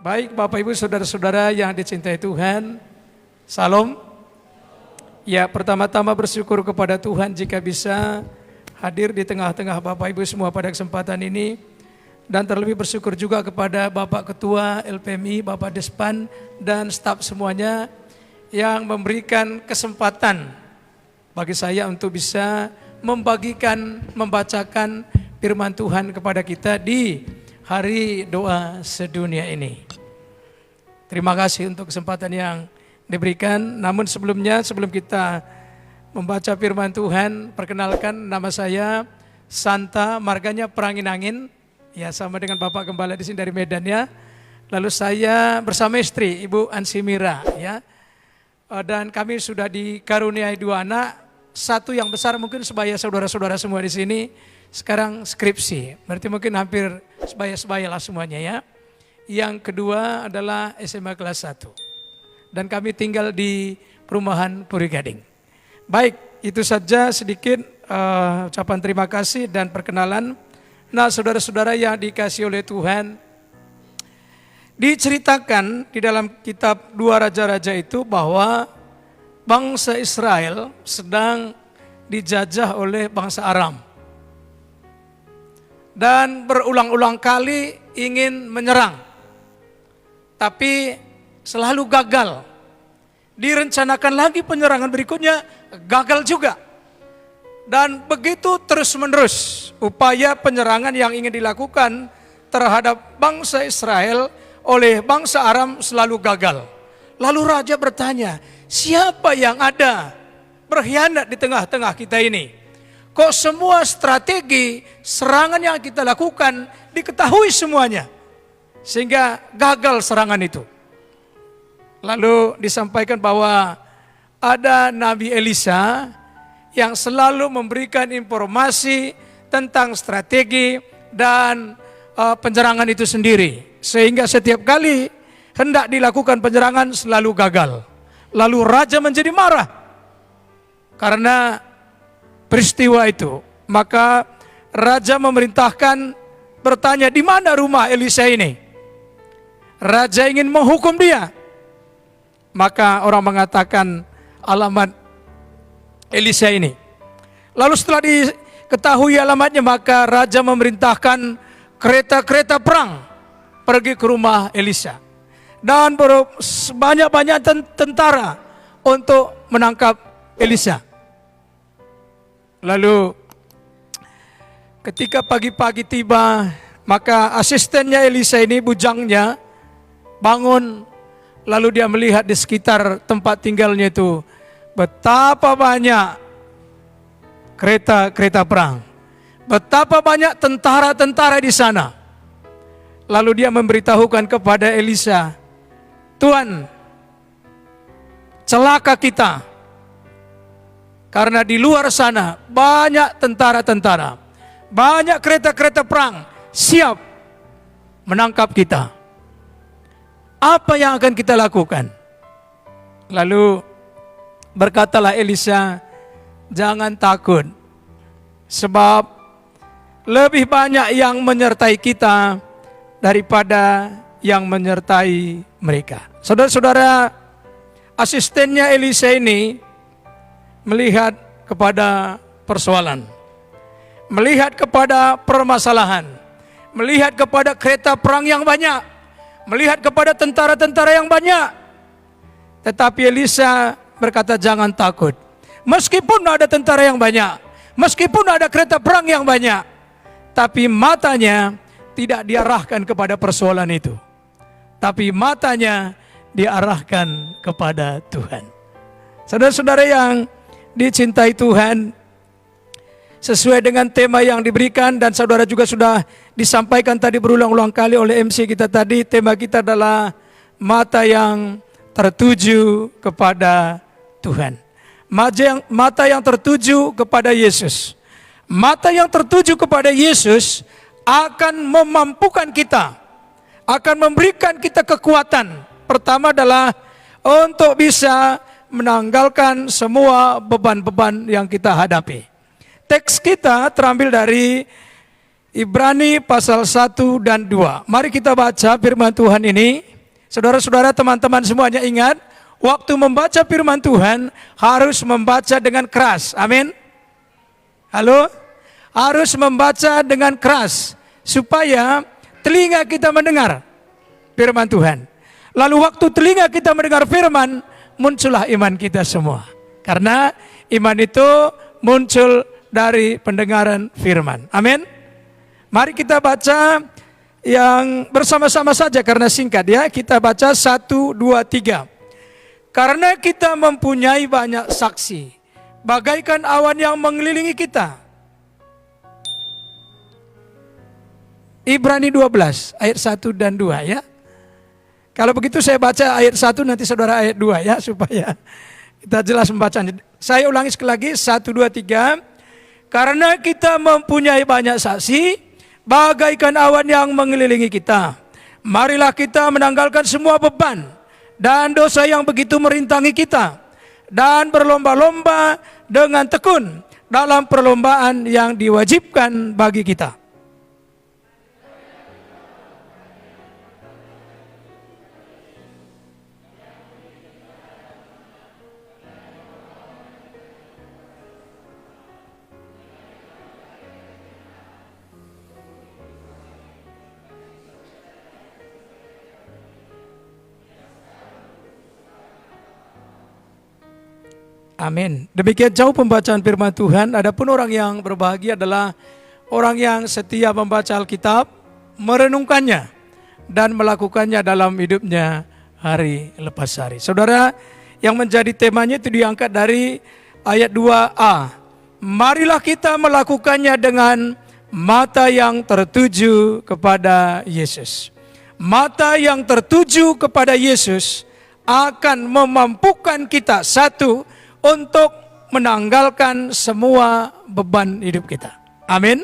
Baik Bapak Ibu Saudara-saudara yang dicintai Tuhan, Salam. Ya, pertama-tama bersyukur kepada Tuhan jika bisa hadir di tengah-tengah Bapak Ibu semua pada kesempatan ini. Dan terlebih bersyukur juga kepada Bapak Ketua LPMI, Bapak Despan, dan staf semuanya yang memberikan kesempatan bagi saya untuk bisa membacakan firman Tuhan kepada kita di hari doa sedunia ini. Terima kasih untuk kesempatan yang diberikan. Namun sebelum kita membaca firman Tuhan, perkenalkan nama saya Santa, marganya Perangin-Angin. Ya, sama dengan Bapak Gembala di sini dari Medan ya. Lalu saya bersama istri Ibu Ansimira ya. Dan kami sudah dikaruniai 2 anak, satu yang besar mungkin sebaya saudara-saudara semua di sini. Sekarang skripsi, berarti mungkin hampir sebaya-sebaya lah semuanya ya. Yang kedua adalah SMA kelas 1. Dan kami tinggal di perumahan Puri Gading. Baik, itu saja sedikit ucapan terima kasih dan perkenalan. Nah, saudara-saudara yang dikasihi oleh Tuhan, diceritakan di dalam kitab 2 Raja-Raja itu bahwa bangsa Israel sedang dijajah oleh bangsa Aram. Dan berulang-ulang kali ingin menyerang, tapi selalu gagal. Direncanakan lagi penyerangan berikutnya, gagal juga. Dan begitu terus-menerus upaya penyerangan yang ingin dilakukan terhadap bangsa Israel oleh bangsa Aram selalu gagal. Lalu raja bertanya, siapa yang ada berkhianat di tengah-tengah kita ini? Kok semua strategi serangan yang kita lakukan diketahui semuanya, sehingga gagal serangan itu. Lalu disampaikan bahwa ada Nabi Elisa yang selalu memberikan informasi tentang strategi dan penyerangan itu sendiri. Sehingga setiap kali hendak dilakukan penyerangan selalu gagal. Lalu raja menjadi marah karena peristiwa itu. Maka raja memerintahkan bertanya, di mana rumah Elisa ini? Raja ingin menghukum dia. Maka orang mengatakan alamat Elisa ini. Lalu setelah diketahui alamatnya, maka raja memerintahkan kereta-kereta perang pergi ke rumah Elisa. Dan banyak-banyak tentara untuk menangkap Elisa. Lalu ketika pagi-pagi tiba, maka asistennya Elisa ini, bujangnya, bangun. Lalu dia melihat di sekitar tempat tinggalnya itu betapa banyak kereta-kereta perang, betapa banyak tentara-tentara di sana. Lalu dia memberitahukan kepada Elisa, Tuan, celaka kita, karena di luar sana banyak tentara-tentara, banyak kereta-kereta perang siap menangkap kita. Apa yang akan kita lakukan? Lalu berkatalah Elisa, jangan takut, sebab lebih banyak yang menyertai kita daripada yang menyertai mereka. Saudara-saudara, asistennya Elisa ini melihat kepada persoalan, melihat kepada permasalahan, melihat kepada kereta perang yang banyak, melihat kepada tentara-tentara yang banyak. Tetapi Elisa berkata, jangan takut. Meskipun ada tentara yang banyak, meskipun ada kereta perang yang banyak, tapi matanya tidak diarahkan kepada persoalan itu, tapi matanya diarahkan kepada Tuhan. Saudara-saudara yang dicintai Tuhan, sesuai dengan tema yang diberikan dan saudara juga sudah disampaikan tadi berulang-ulang kali oleh MC kita tadi, tema kita adalah mata yang tertuju kepada Tuhan. Mata yang tertuju kepada Yesus. Mata yang tertuju kepada Yesus akan memampukan kita, akan memberikan kita kekuatan. Pertama adalah untuk bisa menanggalkan semua beban-beban yang kita hadapi. Teks kita terambil dari Ibrani pasal 1 dan 2. Mari kita baca firman Tuhan ini. Saudara-saudara, teman-teman semuanya ingat, waktu membaca firman Tuhan harus membaca dengan keras. Amin. Halo? Harus membaca dengan keras supaya telinga kita mendengar firman Tuhan. Lalu waktu telinga kita mendengar firman, muncullah iman kita semua. Karena iman itu muncul dari pendengaran firman. Amin. Mari kita baca yang bersama-sama saja karena singkat ya. Kita baca 1, 2, 3. Karena kita mempunyai banyak saksi, bagaikan awan yang mengelilingi kita. Ibrani 12 ayat 1 dan 2 ya. Kalau begitu saya baca ayat 1, nanti saudara ayat 2 ya, supaya kita jelas membacanya. Saya ulangi sekali lagi, 1, 2, 3. Karena kita mempunyai banyak saksi, bagaikan awan yang mengelilingi kita, marilah kita menanggalkan semua beban dan dosa yang begitu merintangi kita, dan berlomba-lomba dengan tekun dalam perlombaan yang diwajibkan bagi kita. Amin. Demikian jauh pembacaan firman Tuhan. Adapun orang yang berbahagia adalah orang yang setia membaca Alkitab, merenungkannya, dan melakukannya dalam hidupnya hari lepas hari. Saudara, yang menjadi temanya itu diangkat dari ayat 2a. Marilah kita melakukannya dengan mata yang tertuju kepada Yesus. Mata yang tertuju kepada Yesus akan memampukan kita, satu, untuk menanggalkan semua beban hidup kita. Amin.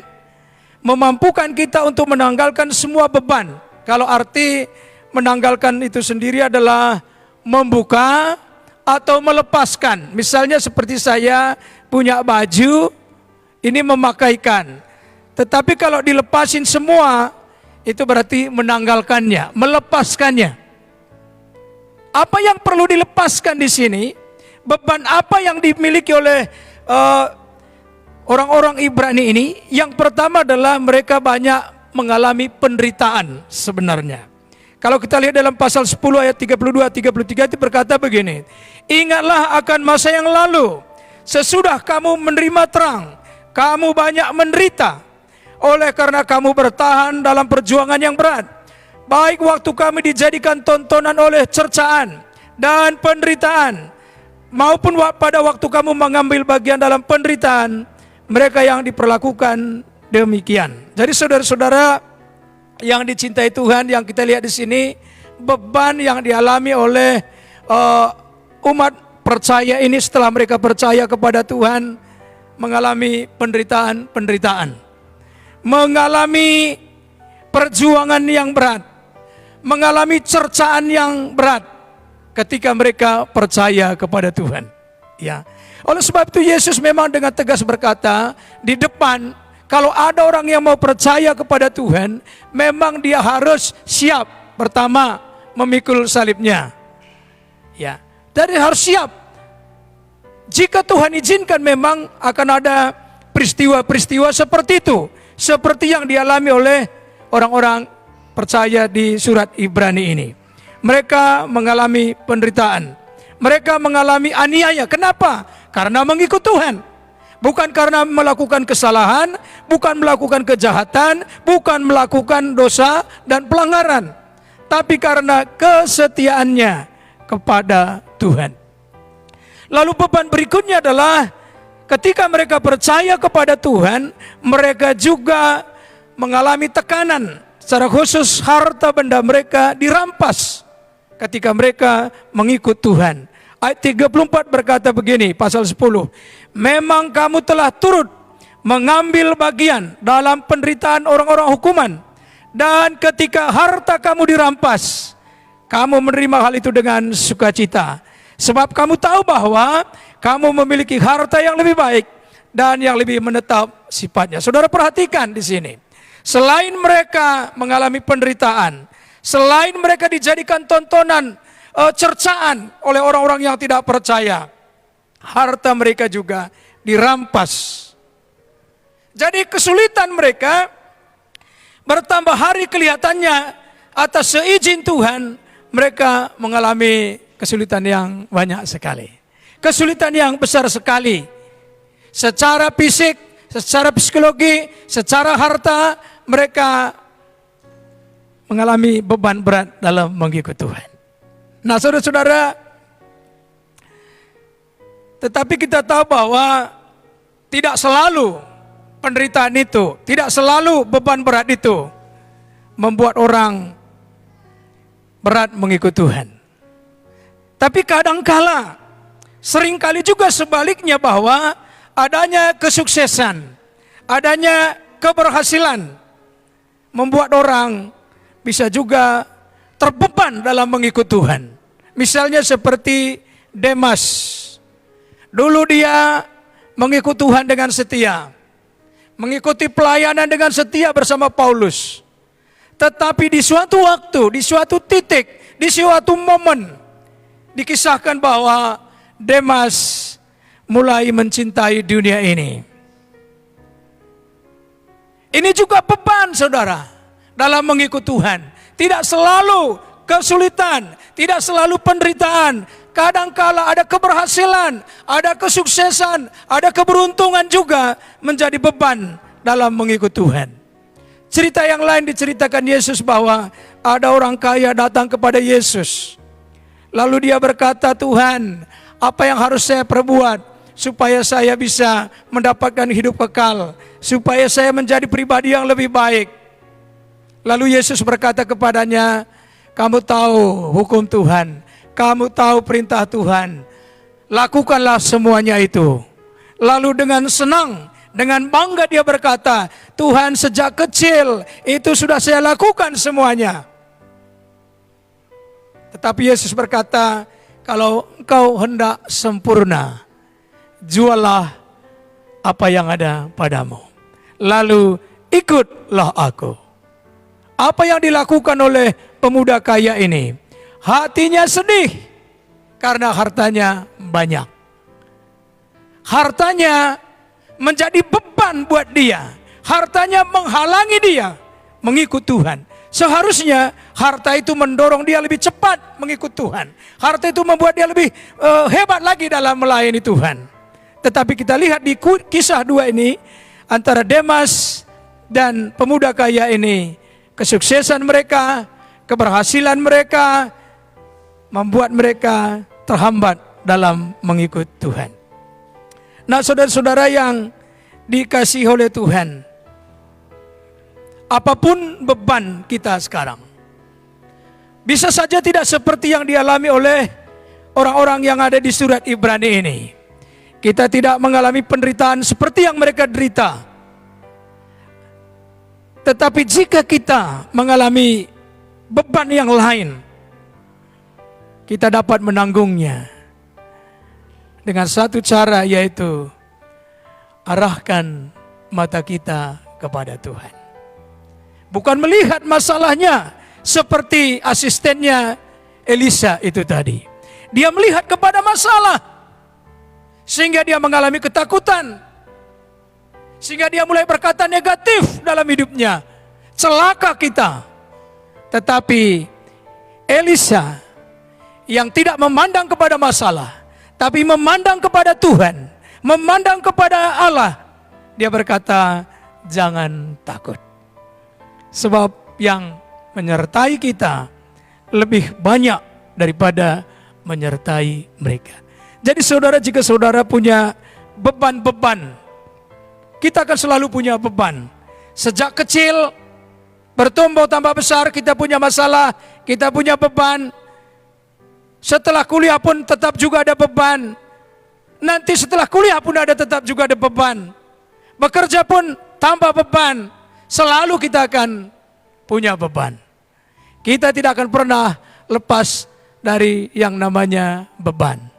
Memampukan kita untuk menanggalkan semua beban. Kalau arti menanggalkan itu sendiri adalah membuka atau melepaskan. Misalnya seperti saya punya baju, ini memakaikan. Tetapi kalau dilepasin semua, itu berarti menanggalkannya, melepaskannya. Apa yang perlu dilepaskan di sini? Beban apa yang dimiliki oleh orang-orang Ibrani ini? Yang pertama adalah mereka banyak mengalami penderitaan sebenarnya. Kalau kita lihat dalam pasal 10 ayat 32-33 itu berkata begini. Ingatlah akan masa yang lalu, sesudah kamu menerima terang, kamu banyak menderita. Oleh karena kamu bertahan dalam perjuangan yang berat. Baik waktu kami dijadikan tontonan oleh cercaan dan penderitaan, maupun pada waktu kamu mengambil bagian dalam penderitaan, mereka yang diperlakukan demikian. Jadi saudara-saudara yang dicintai Tuhan, yang kita lihat di sini, beban yang dialami oleh umat percaya ini setelah mereka percaya kepada Tuhan, mengalami penderitaan, mengalami perjuangan yang berat, mengalami cercaan yang berat ketika mereka percaya kepada Tuhan. Ya. Oleh sebab itu Yesus memang dengan tegas berkata di depan, kalau ada orang yang mau percaya kepada Tuhan, memang dia harus siap pertama memikul salibnya. Ya. Jadi harus siap. Jika Tuhan izinkan, memang akan ada peristiwa-peristiwa seperti itu, seperti yang dialami oleh orang-orang percaya di surat Ibrani ini. Mereka mengalami penderitaan. Mereka mengalami aniaya. Kenapa? Karena mengikut Tuhan. Bukan karena melakukan kesalahan, bukan melakukan kejahatan, bukan melakukan dosa dan pelanggaran. Tapi karena kesetiaannya kepada Tuhan. Lalu beban berikutnya adalah ketika mereka percaya kepada Tuhan, mereka juga mengalami tekanan. Secara khusus harta benda mereka dirampas ketika mereka mengikut Tuhan. Ayat 34 berkata begini, pasal 10. Memang kamu telah turut mengambil bagian dalam penderitaan orang-orang hukuman. Dan ketika harta kamu dirampas, kamu menerima hal itu dengan sukacita. Sebab kamu tahu bahwa kamu memiliki harta yang lebih baik dan yang lebih menetap sifatnya. Saudara perhatikan di sini. Selain mereka mengalami penderitaan, Selain mereka dijadikan tontonan, cercaan oleh orang-orang yang tidak percaya, harta mereka juga dirampas. Jadi kesulitan mereka bertambah hari kelihatannya atas seizin Tuhan, mereka mengalami kesulitan yang banyak sekali. Kesulitan yang besar sekali. Secara fisik, secara psikologi, secara harta, mereka mengalami beban berat dalam mengikut Tuhan. Nah, saudara-saudara, tetapi kita tahu bahwa tidak selalu penderitaan itu, tidak selalu beban berat itu membuat orang berat mengikut Tuhan. Tapi kadangkala, seringkali juga sebaliknya, bahwa adanya kesuksesan, adanya keberhasilan membuat orang bisa juga terbeban dalam mengikut Tuhan. Misalnya seperti Demas. Dulu dia mengikut Tuhan dengan setia, mengikuti pelayanan dengan setia bersama Paulus. Tetapi di suatu waktu, di suatu titik, di suatu momen, dikisahkan bahwa Demas mulai mencintai dunia ini. Ini juga beban, saudara, dalam mengikut Tuhan. Tidak selalu kesulitan, tidak selalu penderitaan. Kadangkala ada keberhasilan, ada kesuksesan, ada keberuntungan juga menjadi beban dalam mengikut Tuhan. Cerita yang lain diceritakan Yesus bahwa ada orang kaya datang kepada Yesus. Lalu dia berkata, "Tuhan, apa yang harus saya perbuat supaya saya bisa mendapatkan hidup kekal, supaya saya menjadi pribadi yang lebih baik?" Lalu Yesus berkata kepadanya, "Kamu tahu hukum Tuhan, kamu tahu perintah Tuhan, lakukanlah semuanya itu." Lalu dengan senang, dengan bangga dia berkata, "Tuhan, sejak kecil itu sudah saya lakukan semuanya." Tetapi Yesus berkata, "Kalau engkau hendak sempurna, juallah apa yang ada padamu, lalu ikutlah aku." Apa yang dilakukan oleh pemuda kaya ini? Hatinya sedih karena hartanya banyak. Hartanya menjadi beban buat dia. Hartanya menghalangi dia mengikut Tuhan. Seharusnya harta itu mendorong dia lebih cepat mengikut Tuhan. Harta itu membuat dia lebih hebat lagi dalam melayani Tuhan. Tetapi kita lihat di kisah dua ini, antara Demas dan pemuda kaya ini, kesuksesan mereka, keberhasilan mereka membuat mereka terhambat dalam mengikut Tuhan. Nah, saudara-saudara yang dikasihi oleh Tuhan, apapun beban kita sekarang, bisa saja tidak seperti yang dialami oleh orang-orang yang ada di surat Ibrani ini. Kita tidak mengalami penderitaan seperti yang mereka derita. Tetapi jika kita mengalami beban yang lain, kita dapat menanggungnya dengan satu cara, yaitu arahkan mata kita kepada Tuhan. Bukan melihat masalahnya seperti asistennya Elisa itu tadi. Dia melihat kepada masalah, sehingga dia mengalami ketakutan, sehingga dia mulai berkata negatif dalam hidupnya. Celaka kita. Tetapi Elisa yang tidak memandang kepada masalah, tapi memandang kepada Tuhan, memandang kepada Allah, dia berkata, "Jangan takut, sebab yang menyertai kita lebih banyak daripada menyertai mereka." Jadi saudara, jika saudara punya beban-beban, kita akan selalu punya beban. Sejak kecil bertumbuh tambah besar, kita punya masalah, kita punya beban. Setelah kuliah pun tetap juga ada beban. Nanti setelah kuliah pun tetap juga ada beban. Bekerja pun tambah beban. Selalu kita akan punya beban. Kita tidak akan pernah lepas dari yang namanya beban.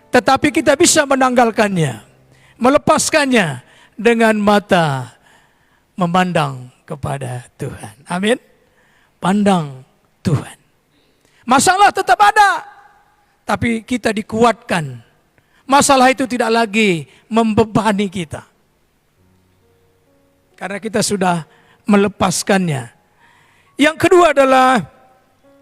Tetapi kita bisa menanggalkannya, melepaskannya dengan mata memandang kepada Tuhan. Amin. Pandang Tuhan. Masalah tetap ada, tapi kita dikuatkan. Masalah itu tidak lagi membebani kita, karena kita sudah melepaskannya. Yang kedua adalah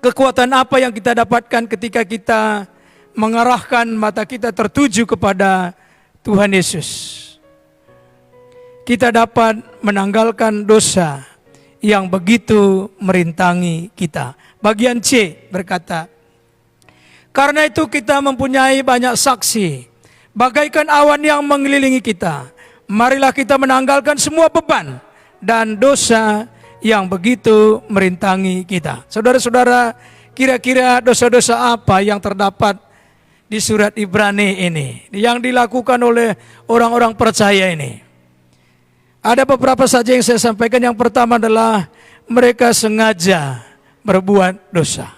kekuatan apa yang kita dapatkan ketika kita mengarahkan mata kita tertuju kepada Tuhan Yesus. Kita dapat menanggalkan dosa yang begitu merintangi kita. Bagian C berkata, karena itu kita mempunyai banyak saksi, bagaikan awan yang mengelilingi kita. Marilah kita menanggalkan semua beban dan dosa yang begitu merintangi kita. Saudara-saudara, kira-kira dosa-dosa apa yang terdapat di surat Ibrani ini, yang dilakukan oleh orang-orang percaya ini? Ada beberapa saja yang saya sampaikan. Yang pertama adalah mereka sengaja berbuat dosa.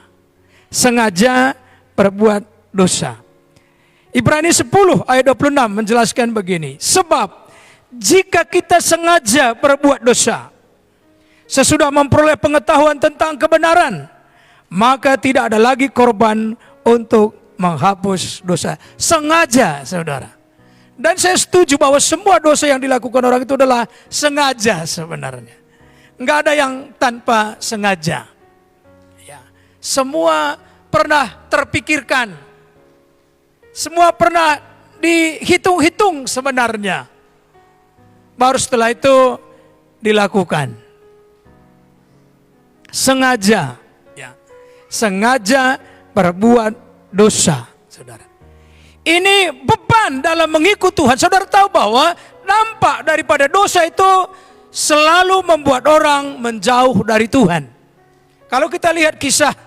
Sengaja berbuat dosa. Ibrani 10 ayat 26 menjelaskan begini. Sebab jika kita sengaja berbuat dosa, sesudah memperoleh pengetahuan tentang kebenaran, maka tidak ada lagi korban untuk menghapus dosa. Sengaja, saudara. Dan saya setuju bahwa semua dosa yang dilakukan orang itu adalah sengaja sebenarnya. Enggak ada yang tanpa sengaja. Ya, semua pernah terpikirkan. Semua pernah dihitung-hitung sebenarnya. Baru setelah itu dilakukan. Sengaja, ya, sengaja berbuat dosa, saudara. Ini beban dalam mengikut Tuhan. Saudara tahu bahwa dampak daripada dosa itu selalu membuat orang menjauh dari Tuhan. Kalau kita lihat kisah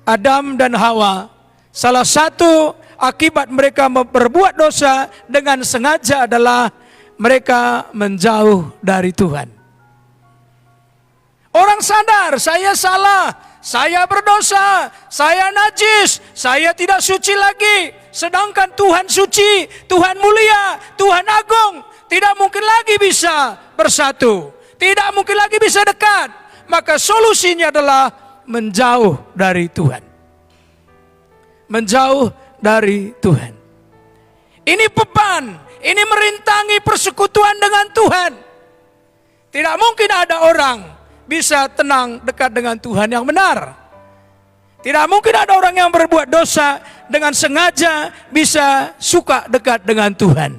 Adam dan Hawa, salah satu akibat mereka berbuat dosa dengan sengaja adalah mereka menjauh dari Tuhan. Orang sadar, saya salah, saya berdosa, saya najis, saya tidak suci lagi. Sedangkan Tuhan suci, Tuhan mulia, Tuhan agung, tidak mungkin lagi bisa bersatu, tidak mungkin lagi bisa dekat. Maka solusinya adalah menjauh dari Tuhan. Menjauh dari Tuhan. Ini beban, ini merintangi persekutuan dengan Tuhan. Tidak mungkin ada orang bisa tenang dekat dengan Tuhan yang benar. Tidak mungkin ada orang yang berbuat dosa dengan sengaja bisa suka dekat dengan Tuhan.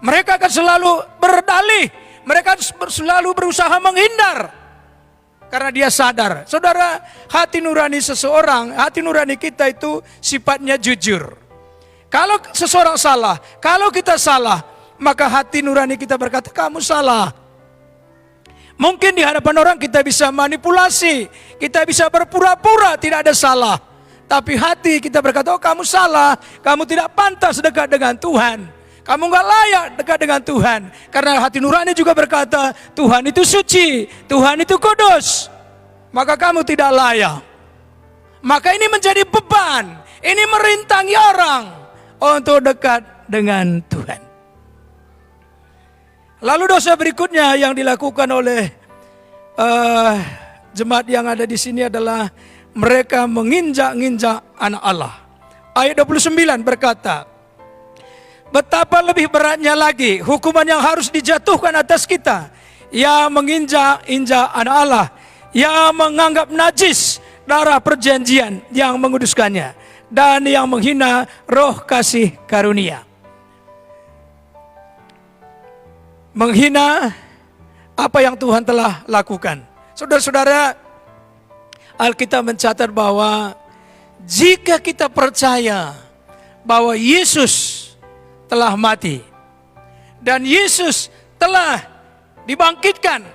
Mereka akan selalu berdalih, mereka selalu berusaha menghindar. Karena dia sadar, saudara, hati nurani seseorang, hati nurani kita itu sifatnya jujur. Kalau seseorang salah, kalau kita salah, maka hati nurani kita berkata, kamu salah. Mungkin di hadapan orang kita bisa manipulasi, kita bisa berpura-pura tidak ada salah. Tapi hati kita berkata, oh kamu salah, kamu tidak pantas dekat dengan Tuhan. Kamu gak layak dekat dengan Tuhan. Karena hati nurani juga berkata, Tuhan itu suci, Tuhan itu kudus. Maka kamu tidak layak. Maka ini menjadi beban, ini merintangi orang untuk dekat dengan Tuhan. Lalu dosa berikutnya yang dilakukan oleh jemaat yang ada di sini adalah mereka menginjak-injak anak Allah. Ayat 29 berkata, betapa lebih beratnya lagi hukuman yang harus dijatuhkan atas kita yang menginjak-injak anak Allah, yang menganggap najis darah perjanjian yang menguduskannya, dan yang menghina roh kasih karunia. Menghina apa yang Tuhan telah lakukan. Saudara-saudara, Alkitab mencatat bahwa jika kita percaya bahwa Yesus telah mati dan Yesus telah dibangkitkan,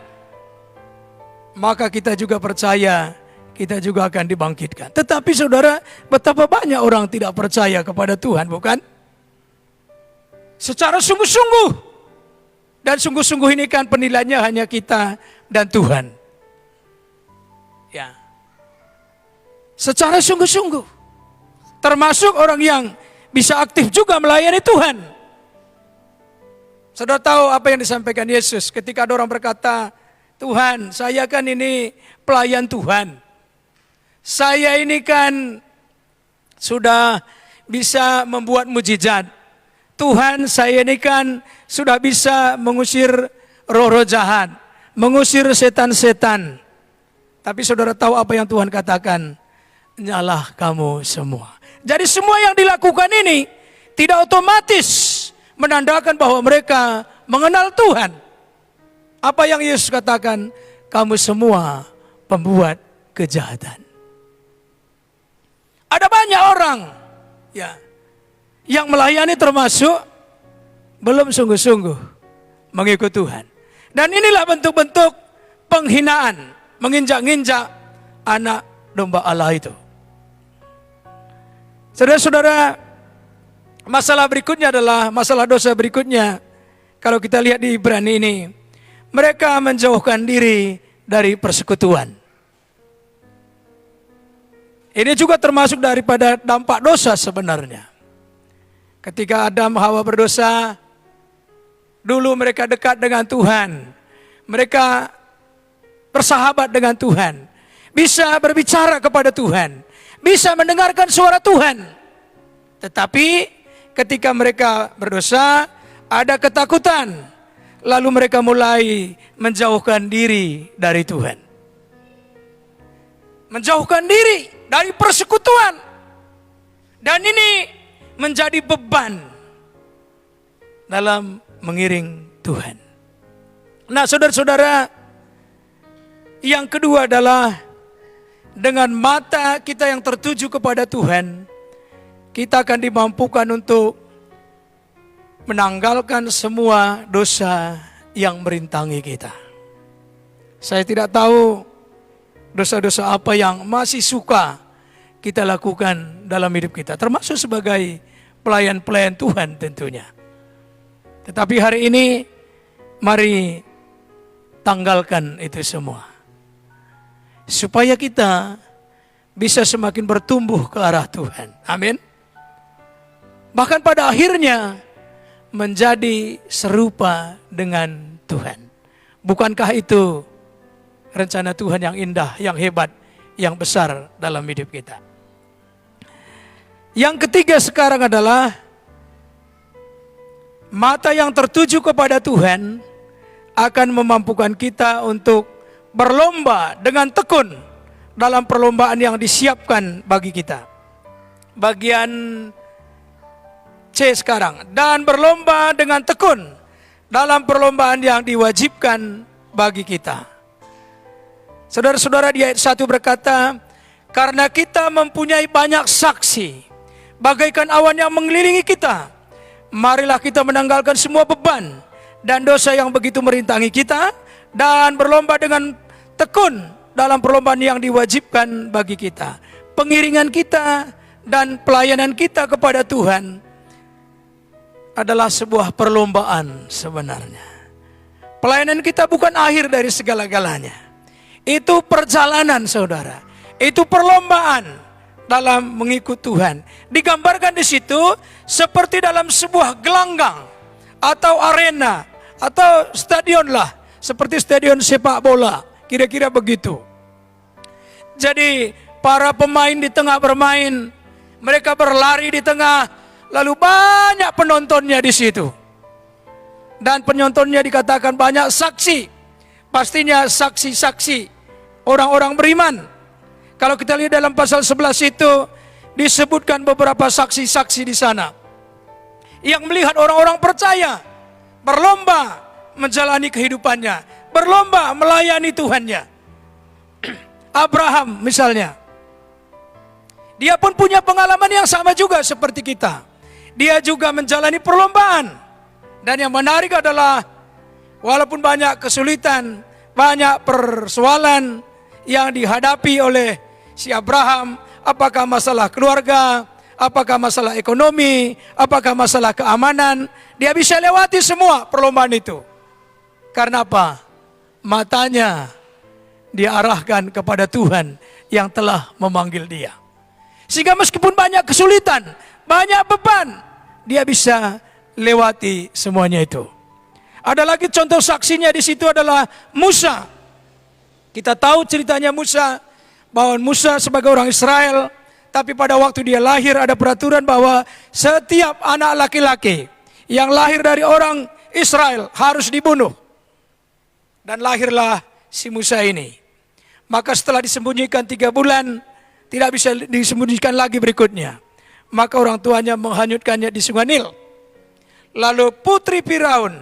maka kita juga percaya kita juga akan dibangkitkan. Tetapi saudara, betapa banyak orang tidak percaya kepada Tuhan, bukan? Secara sungguh-sungguh. Dan sungguh-sungguh ini kan penilaiannya hanya kita dan Tuhan. Ya. Secara sungguh-sungguh. Termasuk orang yang bisa aktif juga melayani Tuhan. Saudara tahu apa yang disampaikan Yesus ketika ada orang berkata, Tuhan, saya kan ini pelayan Tuhan. Saya ini kan sudah bisa membuat mujizat. Tuhan, saya ini kan sudah bisa mengusir roh-roh jahat, mengusir setan-setan. Tapi saudara tahu apa yang Tuhan katakan? Nyalah kamu semua. Jadi semua yang dilakukan ini tidak otomatis menandakan bahwa mereka mengenal Tuhan. Apa yang Yesus katakan? Kamu semua pembuat kejahatan. Ada banyak orang ya yang melayani termasuk belum sungguh-sungguh mengikut Tuhan. Dan inilah bentuk-bentuk penghinaan, menginjak-injak anak domba Allah itu. Saudara-saudara, masalah berikutnya adalah masalah dosa berikutnya. Kalau kita lihat di Ibrani ini, mereka menjauhkan diri dari persekutuan. Ini juga termasuk daripada dampak dosa sebenarnya. Ketika Adam Hawa berdosa, dulu mereka dekat dengan Tuhan. Mereka bersahabat dengan Tuhan. Bisa berbicara kepada Tuhan. Bisa mendengarkan suara Tuhan. Tetapi ketika mereka berdosa, ada ketakutan. Lalu mereka mulai menjauhkan diri dari Tuhan. Menjauhkan diri dari persekutuan. Dan ini menjadi beban dalam mengiring Tuhan. Nah, saudara-saudara, yang kedua adalah dengan mata kita yang tertuju kepada Tuhan, kita akan dimampukan untuk menanggalkan semua dosa yang merintangi kita. Saya tidak tahu dosa-dosa apa yang masih suka kita lakukan dalam hidup kita, termasuk sebagai pelayan-pelayan Tuhan tentunya. Tetapi hari ini mari tanggalkan itu semua, supaya kita bisa semakin bertumbuh ke arah Tuhan. Amin. Bahkan pada akhirnya menjadi serupa dengan Tuhan. Bukankah itu rencana Tuhan yang indah, yang hebat, yang besar dalam hidup kita? Yang ketiga sekarang adalah mata yang tertuju kepada Tuhan akan memampukan kita untuk berlomba dengan tekun dalam perlombaan yang disiapkan bagi kita. Bagian C sekarang, dan berlomba dengan tekun dalam perlombaan yang diwajibkan bagi kita. Saudara-saudara, di ayat 1 berkata, karena kita mempunyai banyak saksi, bagaikan awan yang mengelilingi kita, marilah kita menanggalkan semua beban dan dosa yang begitu merintangi kita, dan berlomba dengan tekun dalam perlombaan yang diwajibkan bagi kita. Pengiringan kita dan pelayanan kita kepada Tuhan adalah sebuah perlombaan sebenarnya. Pelayanan kita bukan akhir dari segala-galanya. Itu perjalanan, saudara. Itu perlombaan dalam mengikut Tuhan. Digambarkan di situ seperti dalam sebuah gelanggang atau arena atau stadion lah, seperti stadion sepak bola, kira-kira begitu. Jadi para pemain di tengah bermain, mereka berlari di tengah, lalu banyak penontonnya di situ. Dan penontonnya dikatakan banyak saksi. Pastinya saksi-saksi orang-orang beriman. Kalau kita lihat dalam pasal 11 itu disebutkan beberapa saksi-saksi di sana yang melihat orang-orang percaya berlomba menjalani kehidupannya, berlomba melayani Tuhannya. Abraham misalnya, dia pun punya pengalaman yang sama juga seperti kita. Dia juga menjalani perlombaan. Dan yang menarik adalah walaupun banyak kesulitan, banyak persoalan yang dihadapi oleh si Abraham, apakah masalah keluarga, apakah masalah ekonomi, apakah masalah keamanan, dia bisa lewati semua perlombaan itu. Karena apa? Matanya diarahkan kepada Tuhan yang telah memanggil dia. Sehingga meskipun banyak kesulitan, banyak beban, dia bisa lewati semuanya itu. Ada lagi contoh saksinya di situ adalah Musa. Kita tahu ceritanya Musa, bahwa Musa sebagai orang Israel, tapi pada waktu dia lahir ada peraturan bahwa setiap anak laki-laki yang lahir dari orang Israel harus dibunuh. Dan lahirlah si Musa ini. Maka setelah disembunyikan 3 bulan, tidak bisa disembunyikan lagi berikutnya. Maka orang tuanya menghanyutkannya di Sungai Nil. Lalu putri Firaun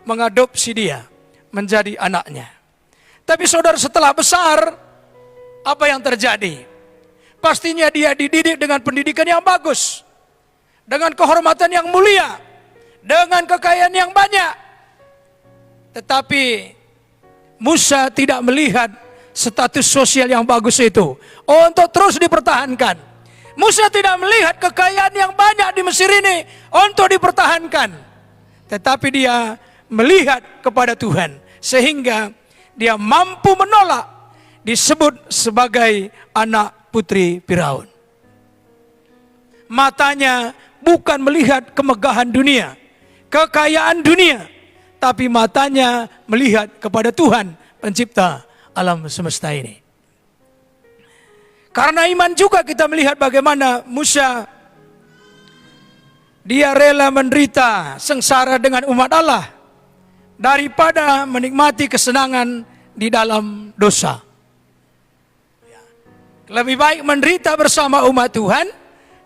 mengadopsi dia menjadi anaknya. Tapi saudara, setelah besar, apa yang terjadi? Pastinya dia dididik dengan pendidikan yang bagus, dengan kehormatan yang mulia, dengan kekayaan yang banyak. Tetapi Musa tidak melihat status sosial yang bagus itu untuk terus dipertahankan. Musa tidak melihat kekayaan yang banyak di Mesir ini untuk dipertahankan. Tetapi dia melihat kepada Tuhan, sehingga dia mampu menolak disebut sebagai anak putri Firaun. Matanya bukan melihat kemegahan dunia, kekayaan dunia, tapi matanya melihat kepada Tuhan, pencipta alam semesta ini. Karena iman juga kita melihat bagaimana Musa, dia rela menderita sengsara dengan umat Allah daripada menikmati kesenangan di dalam dosa. Lebih baik menderita bersama umat Tuhan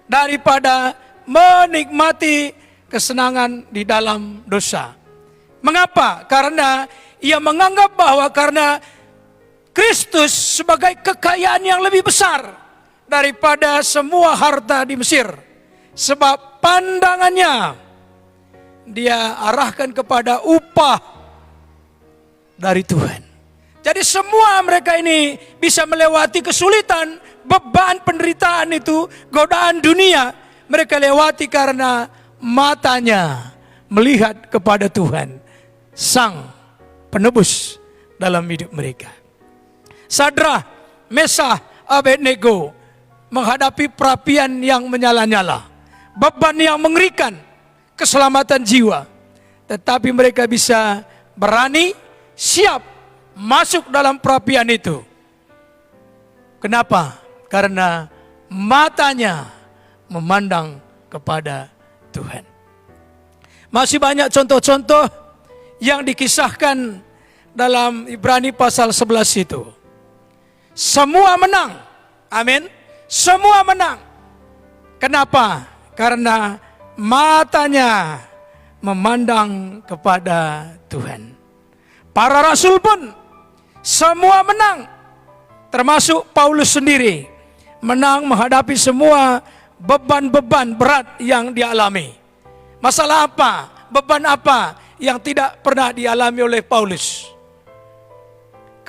daripada menikmati kesenangan di dalam dosa. Mengapa? Karena ia menganggap bahwa karena Kristus sebagai kekayaan yang lebih besar daripada semua harta di Mesir. Sebab pandangannya dia arahkan kepada upah dari Tuhan. Jadi semua mereka ini bisa melewati kesulitan, beban penderitaan itu, godaan dunia. Mereka lewati karena matanya melihat kepada Tuhan, Sang Penebus dalam hidup mereka. Sadrah, Mesah, Abednego menghadapi perapian yang menyala-nyala, beban yang mengerikan, keselamatan jiwa. Tetapi mereka bisa berani, siap masuk dalam perapian itu. Kenapa? Karena matanya memandang kepada Tuhan. Masih banyak contoh-contoh yang dikisahkan dalam Ibrani pasal 11 itu. Semua menang. Amin. Semua menang. Kenapa? Karena matanya memandang kepada Tuhan. Para rasul pun semua menang. Termasuk Paulus sendiri. Menang menghadapi semua beban-beban berat yang dialami. Masalah apa? Beban apa yang tidak pernah dialami oleh Paulus?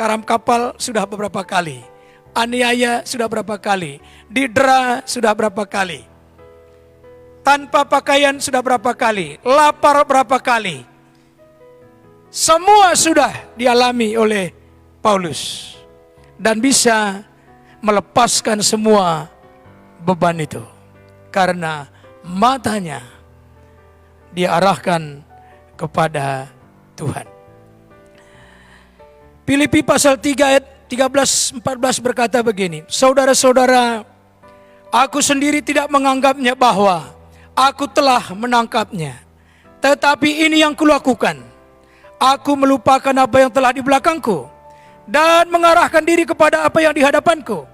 Karam kapal sudah beberapa kali, aniaya sudah berapa kali, didera sudah berapa kali, tanpa pakaian sudah berapa kali, lapar berapa kali. Semua sudah dialami oleh Paulus dan bisa melepaskan semua beban itu karena matanya dia arahkan kepada Tuhan. Filipi pasal 3 ayat 13-14 berkata begini, saudara-saudara, aku sendiri tidak menganggapnya bahwa aku telah menangkapnya. Tetapi ini yang kulakukan, aku melupakan apa yang telah di belakangku dan mengarahkan diri kepada apa yang di hadapanku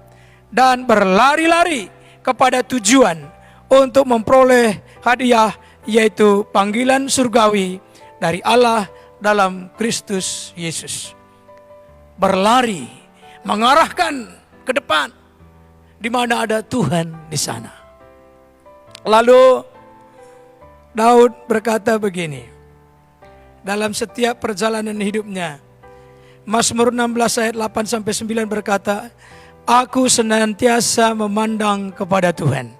dan berlari-lari kepada tujuan untuk memperoleh hadiah, yaitu panggilan surgawi dari Allah dalam Kristus Yesus. Berlari, mengarahkan ke depan, di mana ada Tuhan di sana. Lalu Daud berkata begini, dalam setiap perjalanan hidupnya, Mazmur 16 ayat 8-9 berkata, aku senantiasa memandang kepada Tuhan.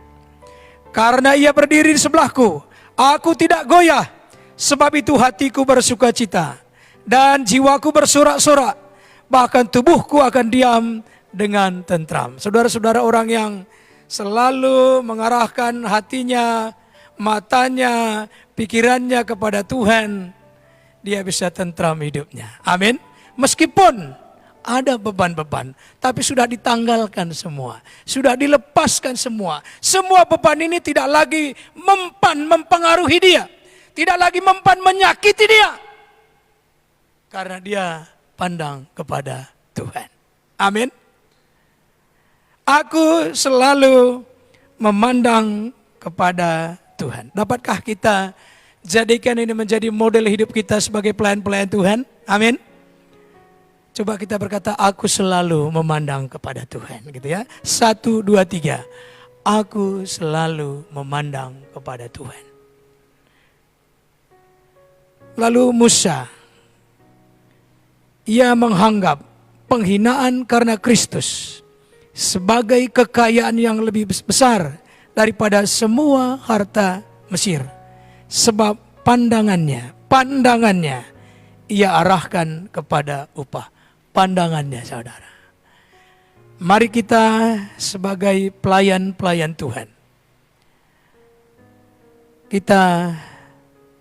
Karena ia berdiri di sebelahku, aku tidak goyah. Sebab itu hatiku bersuka cita dan jiwaku bersorak-sorak. Bahkan tubuhku akan diam dengan tentram. Saudara-saudara, orang yang selalu mengarahkan hatinya, matanya, pikirannya kepada Tuhan, dia bisa tentram hidupnya. Amin. Meskipun ada beban-beban, tapi sudah ditanggalkan semua, sudah dilepaskan semua. Semua beban ini tidak lagi mempengaruhi dia, tidak lagi menyakiti dia, karena dia pandang kepada Tuhan. Amin. Aku selalu memandang kepada Tuhan. Dapatkah kita jadikan ini menjadi model hidup kita sebagai pelayan-pelayan Tuhan? Amin. Coba kita berkata, aku selalu memandang kepada Tuhan, gitu ya. 1, 2, 3. Aku selalu memandang kepada Tuhan. Lalu Musa, ia menganggap penghinaan karena Kristus sebagai kekayaan yang lebih besar daripada semua harta Mesir. Sebab pandangannya ia arahkan kepada upah. Pandangannya, saudara. Mari kita sebagai pelayan-pelayan Tuhan, kita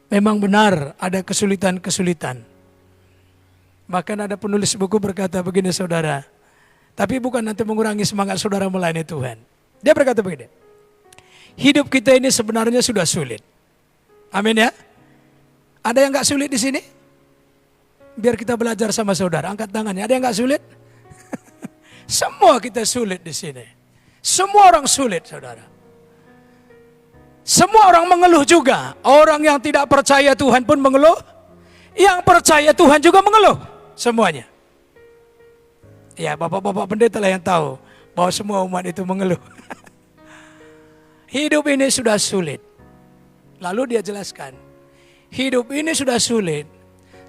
memang benar ada kesulitan-kesulitan. Bahkan ada penulis buku berkata begini, saudara, tapi bukan nanti mengurangi semangat saudara melayani Tuhan. Dia berkata begini, hidup kita ini sebenarnya sudah sulit. Amin ya. Ada yang gak sulit di sini? Biar kita belajar sama saudara, angkat tangannya. Ada yang gak sulit? Semua kita sulit di sini. Semua orang sulit, saudara. Semua orang mengeluh juga. Orang yang tidak percaya Tuhan pun mengeluh. Yang percaya Tuhan juga mengeluh. Semuanya. Ya, bapak-bapak pendeta lah yang tahu bahwa semua umat itu mengeluh. Hidup ini sudah sulit. Lalu dia jelaskan, hidup ini sudah sulit.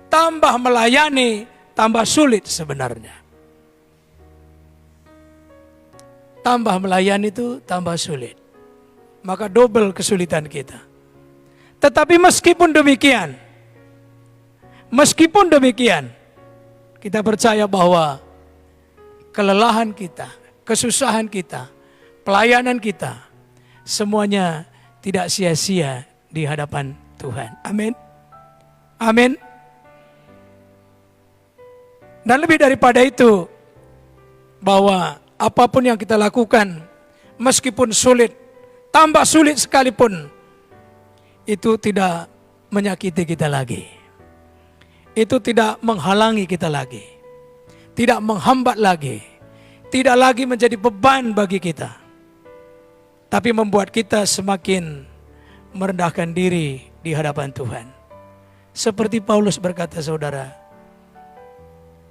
Tambah melayani, tambah sulit sebenarnya. Tambah melayani itu tambah sulit. Maka double kesulitan kita. Tetapi meskipun demikian, kita percaya bahwa kelelahan kita, kesusahan kita, pelayanan kita, semuanya tidak sia-sia di hadapan Tuhan. Amin. Amin. Dan lebih daripada itu, bahwa apapun yang kita lakukan, meskipun sulit, tambah sulit sekalipun, itu tidak menyakiti kita lagi. Itu tidak menghalangi kita lagi. Tidak menghambat lagi. Tidak lagi menjadi beban bagi kita. Tapi membuat kita semakin merendahkan diri di hadapan Tuhan. Seperti Paulus berkata, saudara,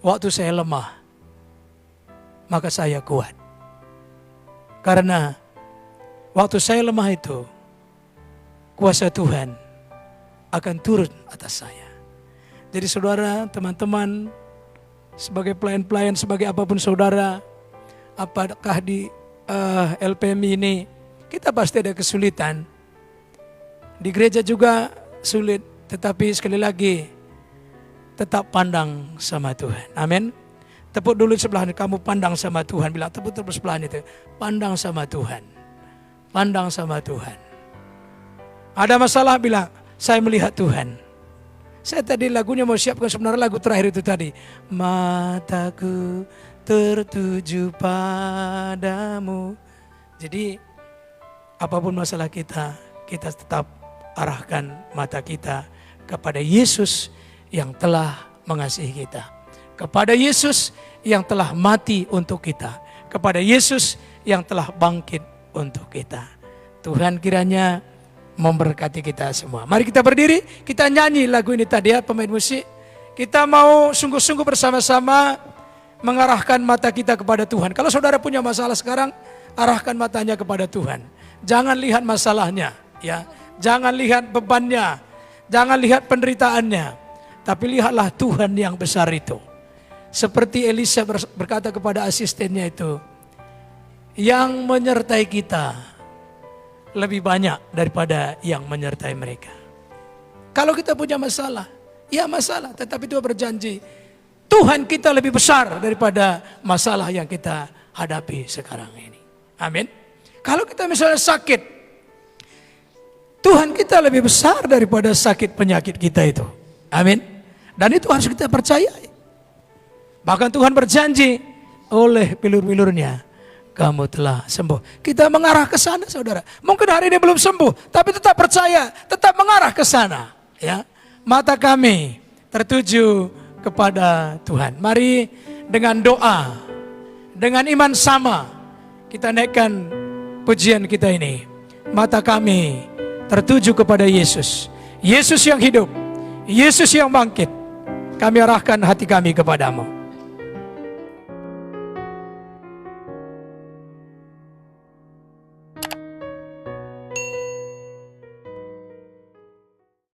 waktu saya lemah, maka saya kuat. Karena waktu saya lemah itu, kuasa Tuhan akan turun atas saya. Jadi saudara, teman-teman, sebagai pelayan-pelayan, sebagai apapun saudara, apakah di LPMI ini, kita pasti ada kesulitan. Di gereja juga sulit, tetapi sekali lagi, tetap pandang sama Tuhan. Amin. Tepuk dulu sebelah kamu, pandang sama Tuhan. Bilang tepuk sebelah itu, pandang sama Tuhan. Pandang sama Tuhan. Ada masalah, bilang saya melihat Tuhan. Saya tadi lagunya mau siapkan, sebenarnya lagu terakhir itu tadi. Mataku tertuju padamu. Jadi apapun masalah kita, kita tetap arahkan mata kita kepada Yesus yang telah mengasihi kita. Kepada Yesus yang telah mati untuk kita. Kepada Yesus yang telah bangkit untuk kita. Tuhan kiranya memberkati kita semua. Mari kita berdiri, kita nyanyi lagu ini tadi ya, pemain musik. Kita mau sungguh-sungguh bersama-sama mengarahkan mata kita kepada Tuhan. Kalau saudara punya masalah sekarang, arahkan matanya kepada Tuhan. Jangan lihat masalahnya, ya. Jangan lihat bebannya, jangan lihat penderitaannya, tapi lihatlah Tuhan yang besar itu. Seperti Elisa berkata kepada asistennya itu, yang menyertai kita lebih banyak daripada yang menyertai mereka. Kalau kita punya masalah, ya masalah, tetapi Tuhan berjanji, Tuhan kita lebih besar daripada masalah yang kita hadapi sekarang ini. Amin. Kalau kita misalnya sakit, Tuhan kita lebih besar daripada sakit penyakit kita itu. Amin. Dan itu harus kita percayai. Bahkan Tuhan berjanji oleh bilur-bilurnya kamu telah sembuh. Kita mengarah ke sana, saudara. Mungkin hari ini belum sembuh, tapi tetap percaya, tetap mengarah ke sana. Ya, mata kami tertuju kepada Tuhan. Mari dengan doa, dengan iman sama, kita naikkan pujian kita ini. Mata kami tertuju kepada Yesus. Yesus yang hidup, Yesus yang bangkit. Kami arahkan hati kami kepadamu.